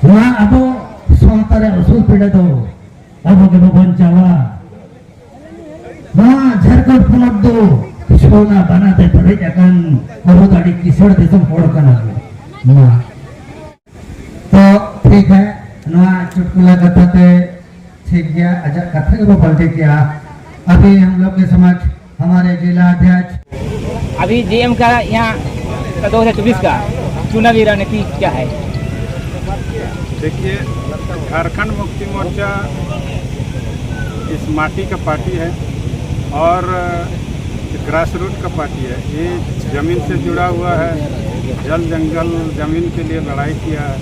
ᱱᱚᱣᱟ ᱟᱵᱚ ᱥᱟᱶᱛᱟ ᱨᱮ ᱩᱥᱩᱞ ᱯᱤᱲᱟᱹ ᱫᱚ ᱟᱵᱚ ᱜᱮᱵᱚ ᱵᱟᱧᱪᱟᱣᱟ। ᱱᱚᱣᱟ ᱡᱷᱟᱲᱠᱷᱚᱸᱰ ᱯᱚᱱᱚᱛ ᱫᱚ ᱥᱳᱱᱟ ᱵᱟᱱᱟᱛᱮ ᱯᱮᱨᱮᱡ ᱟᱠᱟᱱ ᱟᱵᱚ ᱫᱚ ᱟᱹᱰᱤ ᱠᱤᱥᱟᱹᱬ दिसम हॉड़ कना नोआ तो ठीक है नोआ चुटकुला कथा ते ठीक गया अजा कथा के पलटे किया। अभी हम लोग के समक्ष हमारे जिला अध्यक्ष अभी जेएम का यहाँ 2024 का चुनावी रणनीति क्या है? देखिए, झारखंड मुक्ति मोर्चा इस माटी का पार्टी है और ग्रास रूट का पार्टी है। ये ज़मीन से जुड़ा हुआ है, जल जंगल ज़मीन के लिए लड़ाई किया है।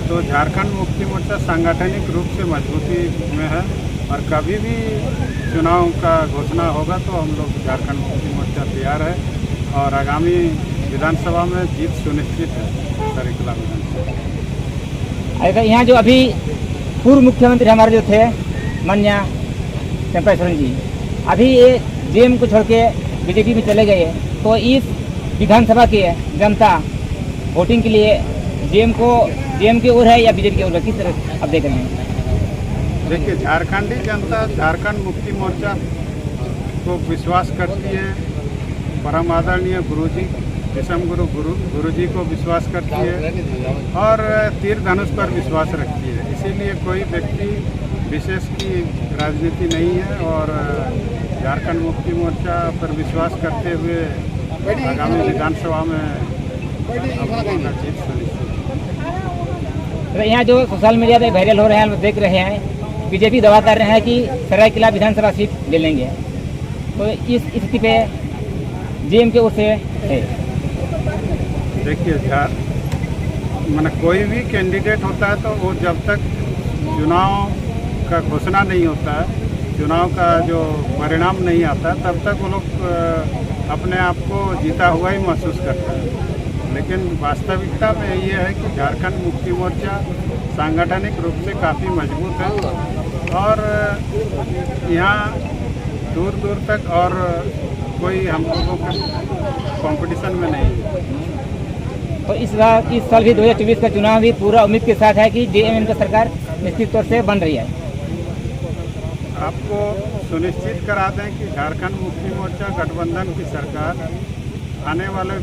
तो झारखंड मुक्ति मोर्चा सांगठनिक रूप से मजबूती में है और कभी भी चुनाव का घोषणा होगा तो हम लोग झारखंड मुक्ति मोर्चा तैयार है और आगामी विधानसभा में जीत सुनिश्चित है सरायकेला विधानसभा। अगर यहाँ जो अभी पूर्व मुख्यमंत्री हमारे जो थे माननीय चंपा सोरेन जी, अभी ये जेएम को छोड़ के बीजेपी में चले गए, तो इस विधानसभा की जनता वोटिंग के लिए जेएम की ओर है या बीजेपी की ओर है, किस तरह आप देख रहे हैं? देखिए, झारखंडी जनता झारखंड मुक्ति मोर्चा को विश्वास करती है। परम आदरणीय गुरुजी विषम गुरुजी को विश्वास करती है और तीर धनुष पर विश्वास रखती है। इसीलिए कोई व्यक्ति विशेष की राजनीति नहीं है और झारखंड मुक्ति मोर्चा पर विश्वास करते हुए आगामी विधानसभा में अपना जीत सुनिश्चित। तो यहाँ जो सोशल मीडिया पे वायरल हो रहे हैं, हम देख रहे हैं, बीजेपी दावा कर रहे हैं कि सरायकेला विधानसभा सीट ले लेंगे, तो इस स्थिति पे जेएम के ओर से है। देखिए, मैंने कोई भी कैंडिडेट होता है तो वो जब तक चुनाव का घोषणा नहीं होता है, चुनाव का जो परिणाम नहीं आता तब तक वो लोग अपने आप को जीता हुआ ही महसूस करता है। लेकिन वास्तविकता में ये है कि झारखंड मुक्ति मोर्चा सांगठनिक रूप से काफ़ी मजबूत है और यहाँ दूर दूर तक और कोई हम लोगों के कंपटीशन में नहीं है। तो इस साल भी 2024 का चुनाव भी पूरा उम्मीद के साथ है कि जेएम का सरकार निश्चित तौर से बन रही है। आपको सुनिश्चित करा दें कि झारखंड मुक्ति मोर्चा गठबंधन की सरकार आने वाले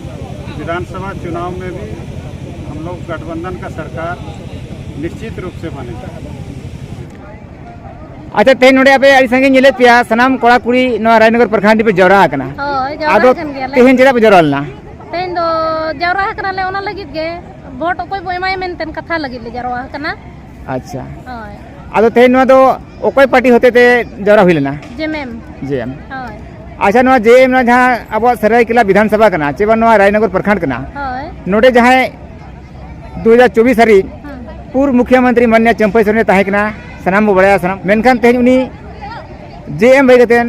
विधानसभा चुनाव में भी हम लोग गठबंधन का सरकार निश्चित रूप से बनेगा। अच्छा, तेज नोड़े पे अड़ी संगे नेले पिया सनाम कोड़ा कुड़ी नवा रायनगर प्रखंड पे जवरा आकना। आदो तेहन जेरा पे जवरालना तेहन दो जवरा आकना ले ओना लगित गे वोट ओकोय बो एमाय मेनतेन कथा लगित ले जवरा आकना। अच्छा, आदो तेहन नवा दो ओकोय पार्टी होते ते जवरा हुइलना? जेएम। अच्छा, नवा जेएम ना जहां अब सरायकेला विधानसभा कना चेबा नवा रायनगर प्रखंड कना नोडे जहां 2024 हरी पूर्व मुख्यमंत्री माननीय चंपा सोरेन ताहे कना सनाम बड़ाया सनाम मेनखान तेहन उनी जेएम भाई गतेन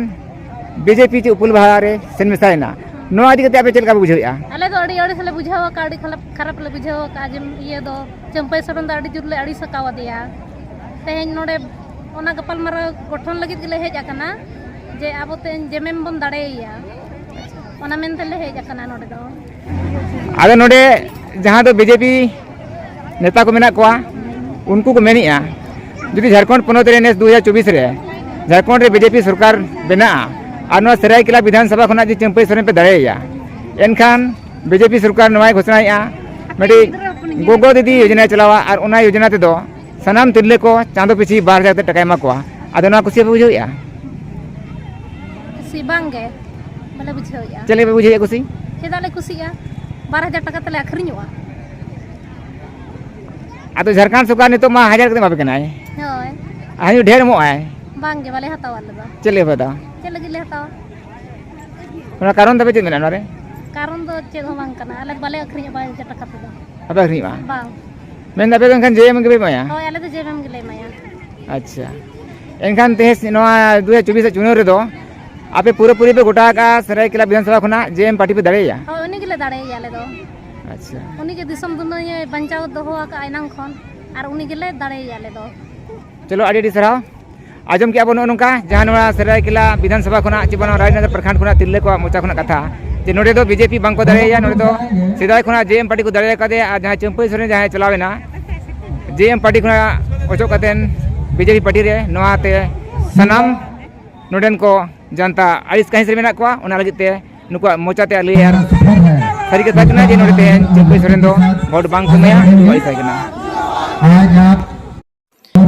बीजेपी चे उपल बहारे सेन मिसायना नवा इदी गते आपे चेलका बुझाया? अले दो अड़ी से बुझावा का अड़ी खराब ले बुझावा का जे ये दो चंपा सोरेन दा अड़ी जुरले अड़ी सकावा दिया तेहन नोडे ओना गपाल मारा गठन लगित गेले हेज आकना जे आबो तेन जेएम बन दाड़ेया ओना मेनते ले हेज आकना नोडे दो। आदो नोडे जहां दो बीजेपी नेता को मेना कोआ उनको को मेनिया जुदी झारखंड पनत रे नेस 2024 रे झारखंड रे बीजेपी सरकार बना और नवा सरायकेला विधानसभा खना जी चंपा सोरेन पे दाड़ेया एनखान बीजेपी सरकार नवा घोषणाया मेडी गोगो दीदी योजना चलावा और उना योजना ते दो सनाम तिरले को चांदो पिछी 12,000 टका एमा कोआ। आदो ना कुसी पे बुझाया? कुसी बांगे बले बुझाया। चले पे बुझाया कुसी? चेदाले कुसिया 12,000 टका तले आखरिñoa। आदो झारखंड सरकार ने तो मा 1000 कते मापे कनाय होय आयु ढेर मो आय बांगे वाले हतावा ले चले बता चले गिले हतावा ओना कारण तबे चेद मेना रे कारण दो चेद हो बांग कना अले बाले आखरिñoa 12,000 टका ते अबे आखरिñoa बांग मेन दबे गन जेएम के बे माया? होय अले तो जेएम गिले माया। अच्छा, एनखान तेस नवा 2024 चुनाव रे दो आपे पूरे पे गोटा का सरायकेला विधानसभा खना जेएम पार्टी पे दाड़ेया? होय उनी गिले दाड़ेया अले दो। अच्छा, उनी के दिसम दुनिया बंचाव दोहो का आइनांग खन और उनी गिले दाड़ेया अले दो। चलो आडी सराव आजम के बनो नोका जहां नवा सरायकेला विधानसभा खना चिबना राजनगर प्रखंड खना तिरले को मोचा खना कथा जे नोडे दो बीजेपी बांको दाड़ेया नोडे दो सिदाय खना जेएम पार्टी को दाड़ेया कदे आ जहां चंपा सोरेन जहां चलावेना JM पार्टी खुना ओचो कतेन बीजेपी पार्टी रे नोआते सनाम नोडेन को जनता आइस कहीं से मेना को ओना लगिते नुको मोचाते अली यार सारी कथा कना जे नोडे तेन चुपई सोरेन दो वोट बांग कुमया कोई साइकना आज आप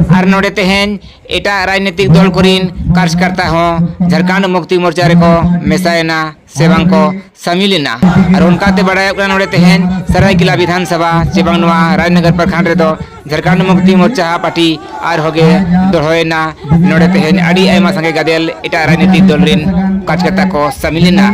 और नोडे तेहन एटा राजनीतिक दल कुरीन कार्यकर्ता हो झारखंड मुक्ति मोर्चा रे को मेसायना सेवांग को शामिलना और उनका ते बड़ाय ओकरा नोडे तेहन सरायकेला विधानसभा चेबांग नवा राजनगर प्रखंड रे दो झारखंड मुक्ति मोर्चा पार्टी आर होगे दोहोयना नोडे तेहन अड़ी आयमा संगे गादेल एटा राजनीतिक दल रिन कार्यकर्ता को शामिलना